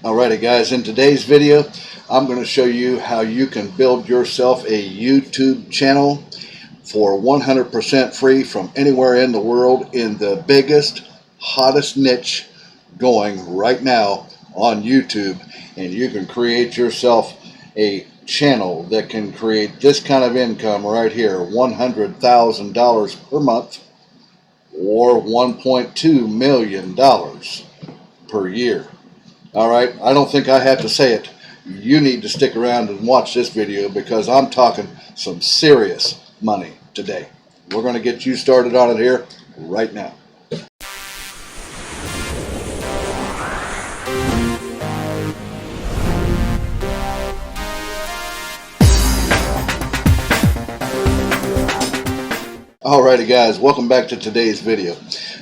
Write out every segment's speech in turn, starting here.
Alrighty guys, in today's video I'm going to show you how you can build yourself a YouTube channel for 100% free from anywhere in the world in the biggest, hottest niche going right now on YouTube. And you can create yourself a channel that can create this kind of income right here, $100,000 per month or $1.2 million per year. Alright, I don't think I have to say it. You need to stick around and watch this video because I'm talking some serious money today. We're going to get you started on it here right now. Alrighty guys, welcome back to today's video.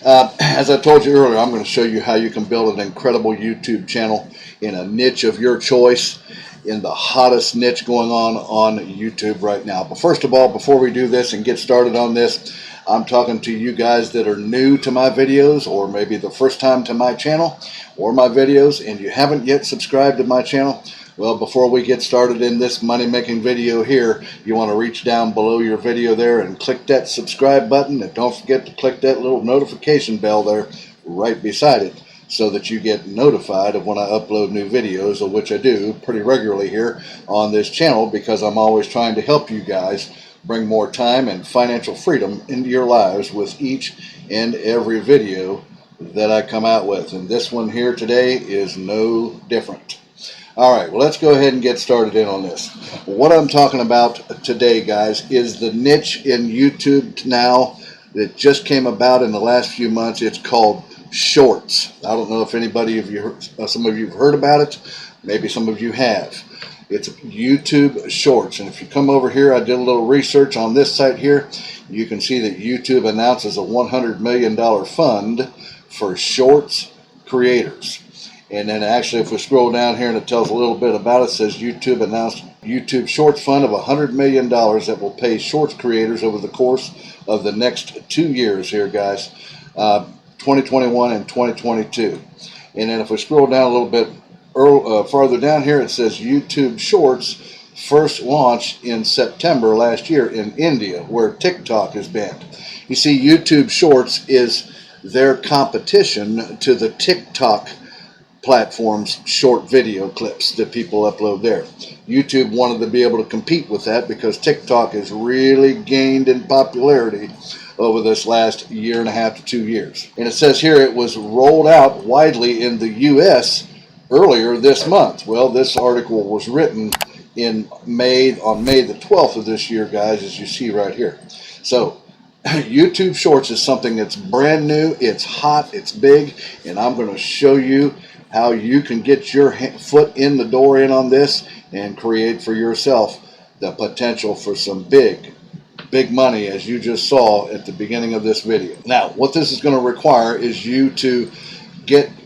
As I told you earlier, I'm going to show you how you can build an incredible YouTube channel in a niche of your choice, in the hottest niche going on YouTube right now. But first of all, before we do this and get started on this, I'm talking to you guys that are new to my videos, or maybe the first time to my channel or my videos, and you haven't yet subscribed to my channel. Well, before we get started in this money-making video here, you want to reach down below your video there and click that subscribe button, and don't forget to click that little notification bell there right beside it so that you get notified of when I upload new videos, of which I do pretty regularly here on this channel, because I'm always trying to help you guys bring more time and financial freedom into your lives with each and every video that I come out with. And this one here today is no different. Alright, well, let's go ahead and get started in on this. What I'm talking about today, guys, is the niche in YouTube now that just came about in the last few months. It's called Shorts. I don't know if anybody of you, some of you have heard about it. Maybe some of you have. It's YouTube Shorts. And if you come over here, I did a little research on this site here. You can see that YouTube announces a $100 million fund for Shorts creators. And then actually, if we scroll down here and it tells a little bit about it, it says YouTube announced YouTube Shorts Fund of $100 million that will pay Shorts creators over the course of the next 2 years here, guys, 2021 and 2022. And then if we scroll down a little bit farther down here, it says YouTube Shorts first launched in September last year in India, where TikTok is banned. You see, YouTube Shorts is their competition to the TikTok platform's short video clips that people upload there. YouTube wanted to be able to compete with that because TikTok has really gained in popularity over this last year and a half to 2 years. And it says here it was rolled out widely in the US earlier this month. Well, this article was written in on May the 12th of this year, guys, as you see right here. So YouTube Shorts is something that's brand new, it's hot, it's big, and I'm going to show you how you can get your foot in the door in on this and create for yourself the potential for some big money, as you just saw at the beginning of this video. Now, what this is going to require is you to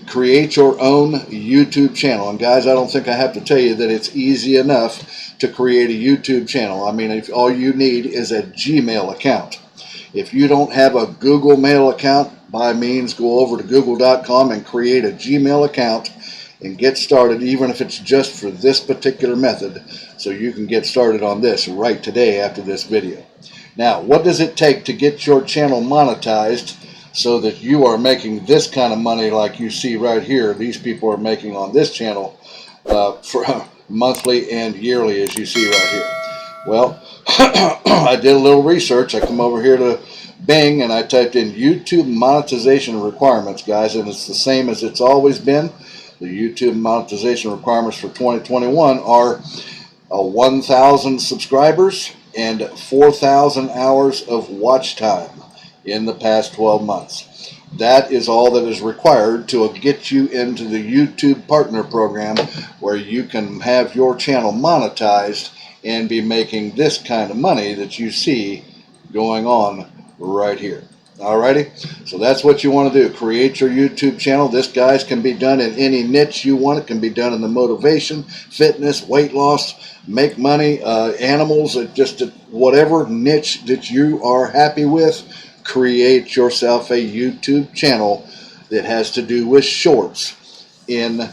create your own YouTube channel. And guys, I don't think I have to tell you that it's easy enough to create a YouTube channel. I mean, if all you need is a Gmail account. If you don't have a Google Mail account, by means, go over to google.com and create a Gmail account and get started, even if it's just for this particular method, so you can get started on this right today after this video. Now, what does it take to get your channel monetized so that you are making this kind of money like you see right here? These people are making on this channel for monthly and yearly, as you see right here. Well, I did a little research. I come over here to Bing and I typed in YouTube monetization requirements, guys, and it's the same as it's always been. The YouTube monetization requirements for 2021 are 1,000 subscribers and 4,000 hours of watch time in the past 12 months. That is all that is required to get you into the YouTube Partner Program, where you can have your channel monetized and be making this kind of money that you see going on right here. Alrighty, so that's what you want to do. Create your YouTube channel. This, guys, can be done in any niche you want. It can be done in the motivation, fitness, weight loss, make money, animals, just whatever niche that you are happy with. Create yourself a YouTube channel that has to do with shorts in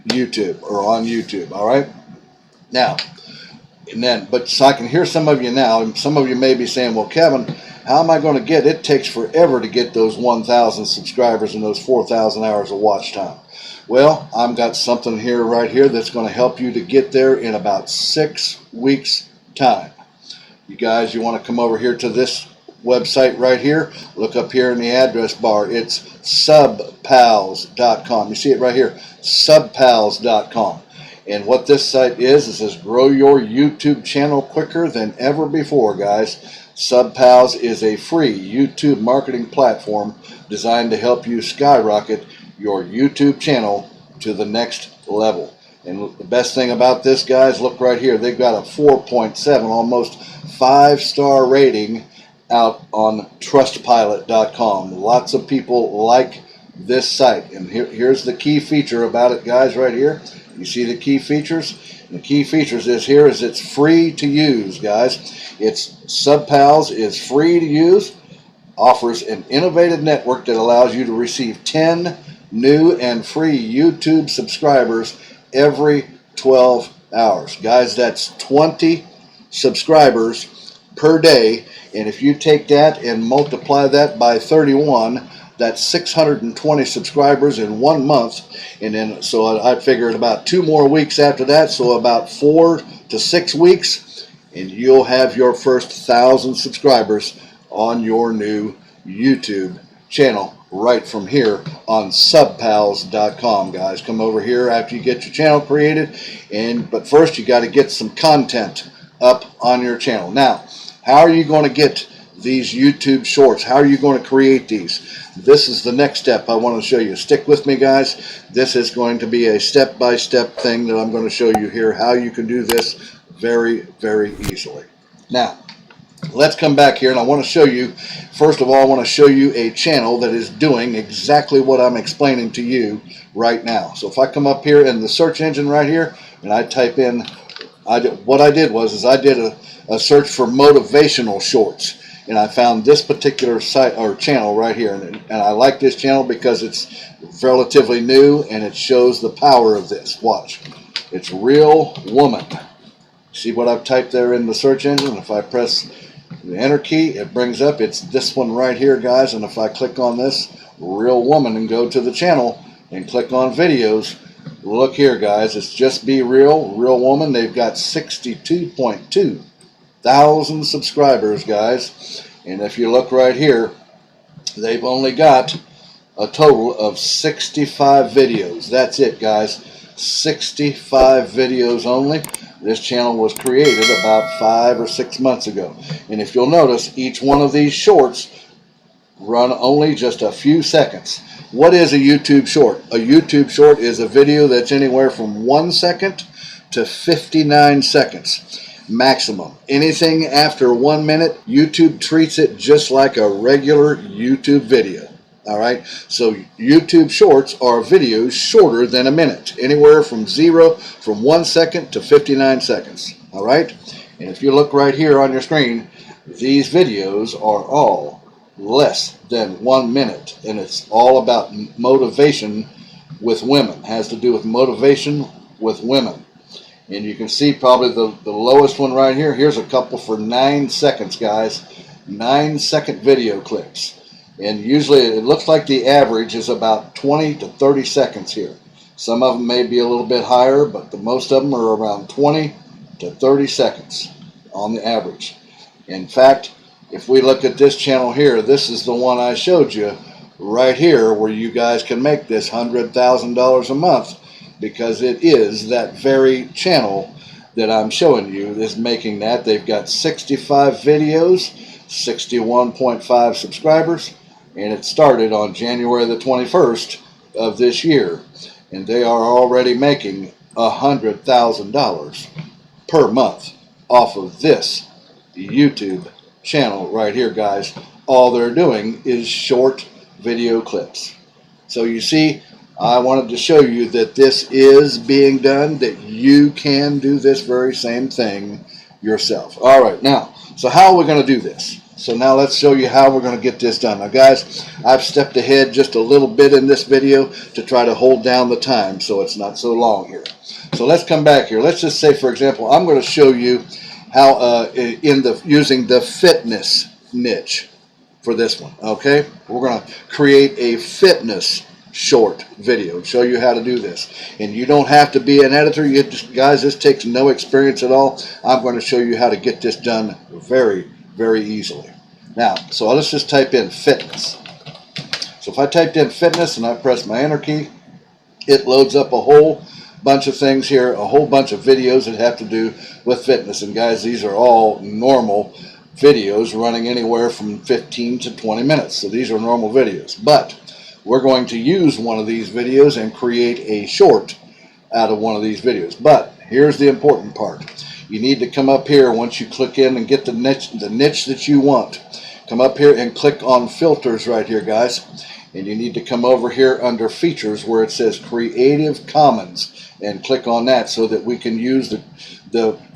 YouTube or on YouTube. All right. Now, but so I can hear some of you now, and some of you may be saying, well, Kevin, how am I going to get it? It takes forever to get those 1,000 subscribers and those 4,000 hours of watch time. Well, I've got something here right here that's going to help you to get there in about 6 weeks time. You guys, you want to come over here to this website right here. Look up here in the address bar. It's subpals.com. You see it right here, subpals.com. And what this site is, it says grow your YouTube channel quicker than ever before, guys. SubPals is a free YouTube marketing platform designed to help you skyrocket your YouTube channel to the next level. And the best thing about this, guys, look right here. They've got a 4.7, almost 5-star rating out on trustpilot.com. Lots of people like this site. And here's the key feature about it, guys, right here. You see the key features? The key features is here is it's free to use, guys. SubPals is free to use, offers an innovative network that allows you to receive 10 new and free YouTube subscribers every 12 hours. Guys, that's 20 subscribers per day. And if you take that and multiply that by 31, that's 620 subscribers in 1 month. And then, so I figured about 2 more weeks after that, so about 4 to 6 weeks, and you'll have your first 1,000 subscribers on your new YouTube channel right from here on subpals.com, guys. Come over here after you get your channel created, but first you got to get some content up on your channel. Now, how are you going to get these YouTube shorts? How are you going to create these? This is the next step I want to show you. Stick with me, guys. This is going to be a step-by-step thing that I'm going to show you here, how you can do this very, very easily. Now, let's come back here, and I want to show you, first of all, I want to show you a channel that is doing exactly what I'm explaining to you right now. So if I come up here in the search engine right here, and I type in, what I did was I did a search for motivational shorts. And I found this particular site or channel right here, and I like this channel because it's relatively new and it shows the power of this. Watch, it's Real Woman. See what I've typed there in the search engine? If I press the enter key, it brings up, it's this one right here, guys. And if I click on this Real Woman and go to the channel and click on videos, look here, guys, it's just Be Real Woman. They've got 62.2 thousand subscribers, guys. And if you look right here, they've only got a total of 65 videos. That's it, guys. 65 videos only. This channel was created about 5 or 6 months ago. And if you'll notice, each one of these shorts run only just a few seconds. What is a YouTube short? A YouTube short is a video that's anywhere from 1 second to 59 seconds. Maximum. Anything after 1 minute, YouTube treats it just like a regular YouTube video. All right, so YouTube shorts are videos shorter than a minute, anywhere from 1 second to 59 seconds. All right, and if you look right here on your screen, these videos are all less than 1 minute, and it's all about motivation with women. It has to do with motivation with women. And you can see probably the lowest one right here. Here's a couple for 9 seconds, guys. 9-second video clips. And usually it looks like the average is about 20 to 30 seconds here. Some of them may be a little bit higher, but most of them are around 20 to 30 seconds on the average. In fact, if we look at this channel here, this is the one I showed you right here where you guys can make this $100,000 a month, because it is that very channel that I'm showing you is making that. They've got 65 videos, 61.5 subscribers, and it started on January the 21st of this year, and they are already making $100,000 per month off of this YouTube channel right here, guys. All they're doing is short video clips. So you see, I wanted to show you that this is being done, that you can do this very same thing yourself. All right, now, so how are we going to do this? So now let's show you how we're going to get this done. Now guys, I've stepped ahead just a little bit in this video to try to hold down the time so it's not so long here. So let's come back here. Let's just say, for example, I'm going to show you how using the fitness niche for this one. Okay, we're going to create a fitness short video and show you how to do this. And you don't have to be an editor. Guys, this takes no experience at all. I'm going to show you how to get this done very easily. Now, so let's just type in fitness. So if I typed in fitness and I press my enter key, it loads up a whole bunch of things here, a whole bunch of videos that have to do with fitness. And guys, these are all normal videos running anywhere from 15 to 20 minutes. So these are normal videos. But we're going to use one of these videos and create a short out of one of these videos. But here's the important part. You need to come up here once you click in and get the niche that you want. Come up here and click on filters right here, guys. And you need to come over here under features where it says Creative Commons and click on that so that we can use the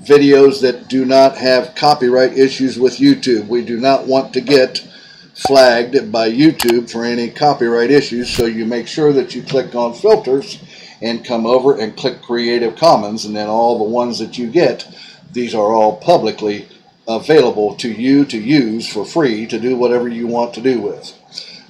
videos that do not have copyright issues with YouTube. We do not want to get flagged by YouTube for any copyright issues, so you make sure that you click on filters and come over and click Creative Commons, and then all the ones that you get, these are all publicly available to you to use for free to do whatever you want to do with.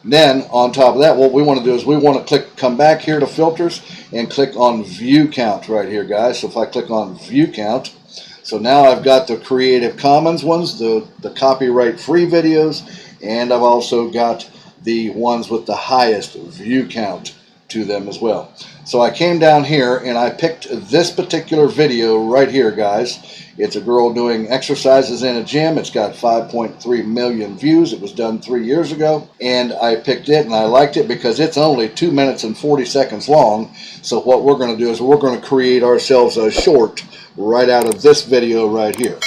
Then on top of that, what we want to do is we want to come back here to filters and click on view count right here, guys. So if I click on view count, so now I've got the Creative Commons ones, the copyright free videos, and I've also got the ones with the highest view count to them as well. So I came down here and I picked this particular video right here, guys. It's a girl doing exercises in a gym. It's got 5.3 million views. It was done 3 years ago, and I picked it and I liked it because it's only 2 minutes and 40 seconds long. So what we're going to do is we're going to create ourselves a short right out of this video right here.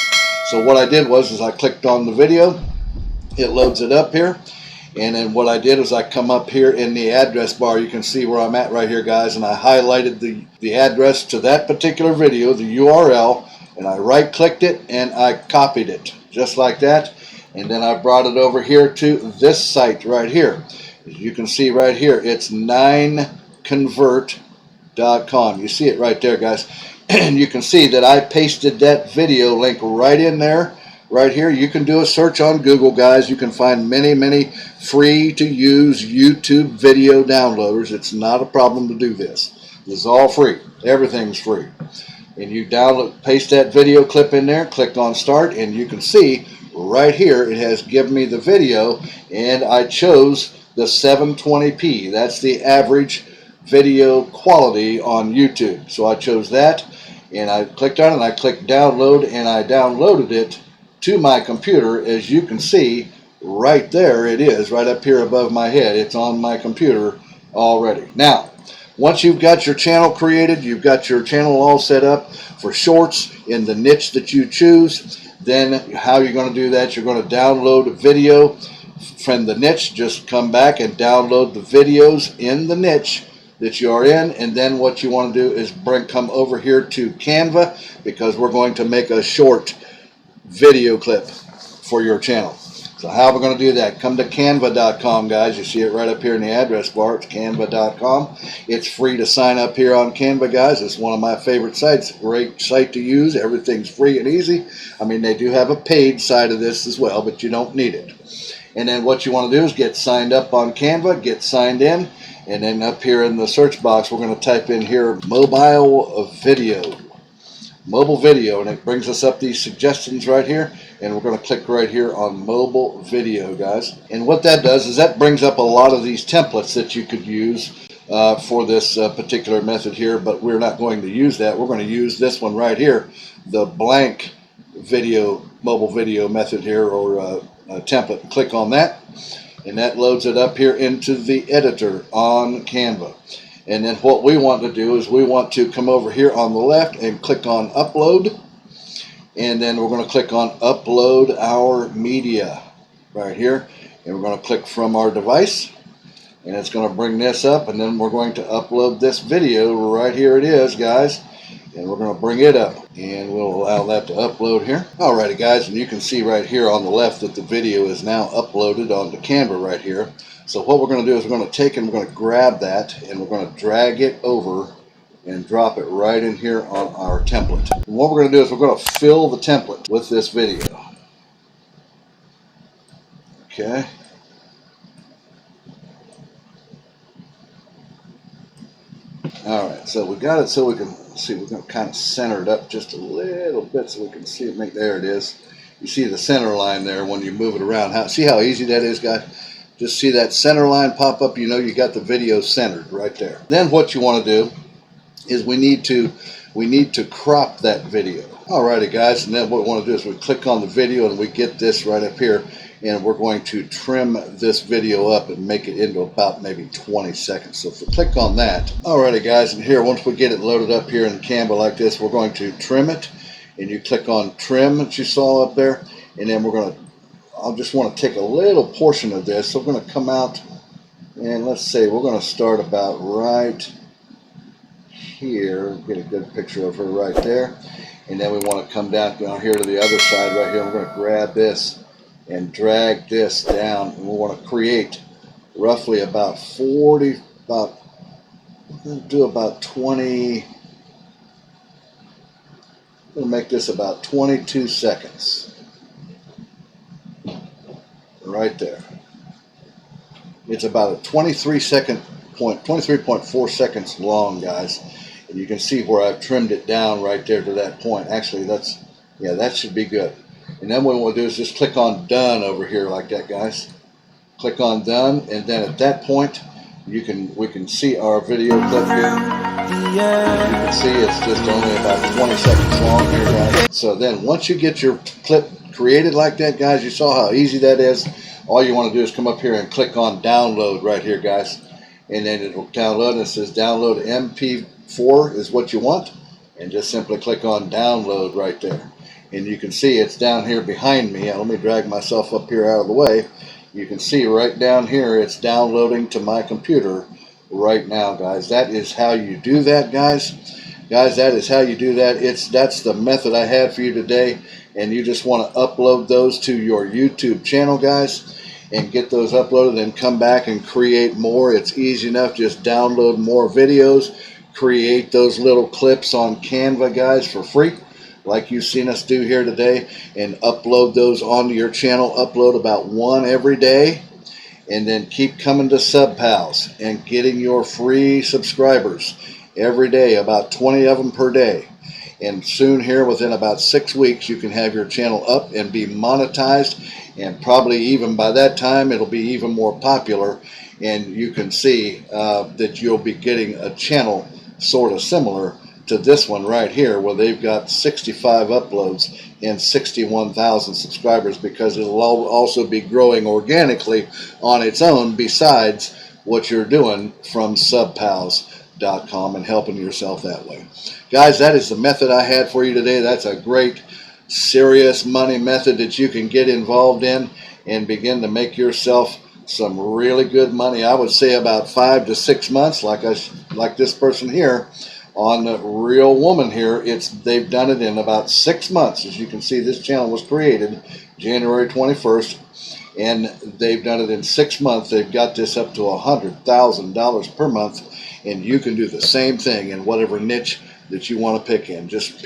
So what I did was I clicked on the video, it loads it up here. And then what I did is I come up here in the address bar. You can see where I'm at right here, guys. And I highlighted the address to that particular video, the URL. And I right-clicked it and I copied it just like that. And then I brought it over here to this site right here. As you can see right here, it's 9convert.com. You see it right there, guys. And you can see that I pasted that video link right in there. Right here, you can do a search on Google, guys. You can find many free to use YouTube video downloaders. It's not a problem to do this. This is all free. Everything's free. And you paste that video clip in there, click on start, and you can see right here it has given me the video, and I chose the 720p. That's the average video quality on YouTube. So I chose that, and I clicked on it, and I clicked download, and I downloaded it to my computer. As you can see right there, it is right up here above my head. It's on my computer already. Now once you've got your channel created, you've got your channel all set up for shorts in the niche that you choose, then how you're going to do that, you're going to download a video from the niche. Just come back and download the videos in the niche that you are in, and then what you want to do is come over here to Canva, because we're going to make a short video clip for your channel. So how we're going to do that, come to canva.com, guys. You see it right up here in the address bar. It's canva.com. It's free to sign up here on Canva, guys. It's one of my favorite sites. Great site to use. Everything's free and easy. I mean, they do have a paid side of this as well, but you don't need it. And then what you want to do is get signed up on Canva, get signed in, and then up here in the search box, we're going to type in here mobile video. Mobile video, and it brings us up these suggestions right here, and we're going to click right here on mobile video, guys. And what that does is that brings up a lot of these templates that you could use for this particular method here, but we're not going to use that. We're going to use this one right here, the blank video, mobile video method here, or template. Click on that, and that loads it up here into the editor on Canva. And then what we want to do is we want to come over here on the left and click on upload, and then we're going to click on upload our media right here, and we're going to click from our device, and it's going to bring this up, and then we're going to upload this video right here. It is, guys, and we're going to bring it up. And we'll allow that to upload here. Alrighty guys, and you can see right here on the left that the video is now uploaded onto Canva right here. So what we're going to do is we're going to take and we're going to grab that and we're going to drag it over and drop it right in here on our template. And what we're going to do is we're going to fill the template with this video. Okay. Alright, so we got it so we can see, we're going to kind of center it up just a little bit so we can see it. There it is. You see the center line there when you move it around. See how easy that is, guys? Just see that center line pop up, you know you got the video centered right there. Then what you want to do is we need to crop that video. Alrighty guys, and then what we want to do is we click on the video and we get this right up here, and we're going to trim this video up and make it into about maybe 20 seconds. So if we click on that, alrighty guys, and here once we get it loaded up here in Canva like this, we're going to trim it, and you click on trim that you saw up there, and then we're going to, I just want to take a little portion of this. So we're going to come out and let's say we're going to start about right here, get a good picture of her right there, and then we want to come down here to the other side right here. We're going to grab this and drag this down, and we want to create roughly about 20, we'll make this about 22 seconds right there. It's about a 23.4 seconds long, guys. And you can see where I've trimmed it down right there to that point. Actually, that should be good. And then what we'll do is just click on done over here like that, guys. Click on done, and then at that point, we can see our video clip here. You can see it's just only about 20 seconds long here, guys. So then once you get your clip created like that, guys, you saw how easy that is. All you want to do is come up here and click on download right here, guys. And then it'll download, and it says download MP4 is what you want. And just simply click on download right there. And you can see it's down here behind me. Let me drag myself up here out of the way. You can see right down here it's downloading to my computer right now, guys. That is how you do that, guys. Guys, that is how you do that. That's the method I had for you today. And you just want to upload those to your YouTube channel, guys, and get those uploaded and come back and create more. It's easy enough. Just download more videos, create those little clips on Canva, guys, for free, like you've seen us do here today, and upload those onto your channel. Upload about one every day, and then keep coming to SubPals and getting your free subscribers every day, about 20 of them per day. And soon here, within about 6 weeks, you can have your channel up and be monetized, and probably even by that time it'll be even more popular, and you can see that you'll be getting a channel sort of similar to this one right here, where they've got 65 uploads and 61,000 subscribers, because it'll also be growing organically on its own besides what you're doing from subpals.com and helping yourself that way. Guys, that is the method I had for you today. That's a great serious money method that you can get involved in and begin to make yourself some really good money. I would say about 5 to 6 months, like this person here on the Real Woman here. They've done it in about 6 months. As you can see, this channel was created January 21st, and they've done it in 6 months. They've got this up to $100,000 per month, and you can do the same thing in whatever niche that you want to pick in. Just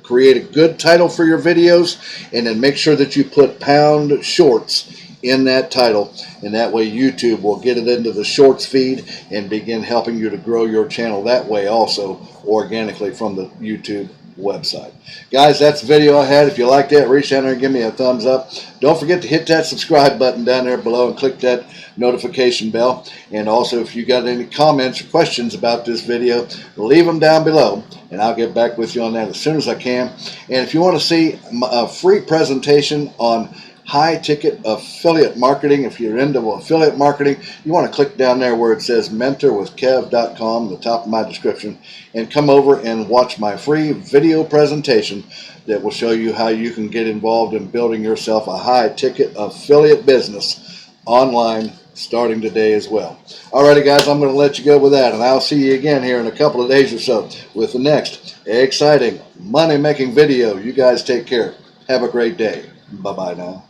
create a good title for your videos, and then make sure that you put pound shorts in that title, and that way YouTube will get it into the shorts feed and begin helping you to grow your channel that way also, organically from the YouTube website. Guys, that's the video I had. If you like that, reach down there and give me a thumbs up. Don't forget to hit that subscribe button down there below and click that notification bell. And also, if you got any comments or questions about this video, leave them down below, and I'll get back with you on that as soon as I can. And if you want to see a free presentation on high-ticket affiliate marketing, if you're into affiliate marketing, you want to click down there where it says mentorwithkev.com, the top of my description, and come over and watch my free video presentation that will show you how you can get involved in building yourself a high-ticket affiliate business online starting today as well. Alrighty guys, I'm going to let you go with that, and I'll see you again here in a couple of days or so with the next exciting money making video. You guys take care. Have a great day. Bye bye now.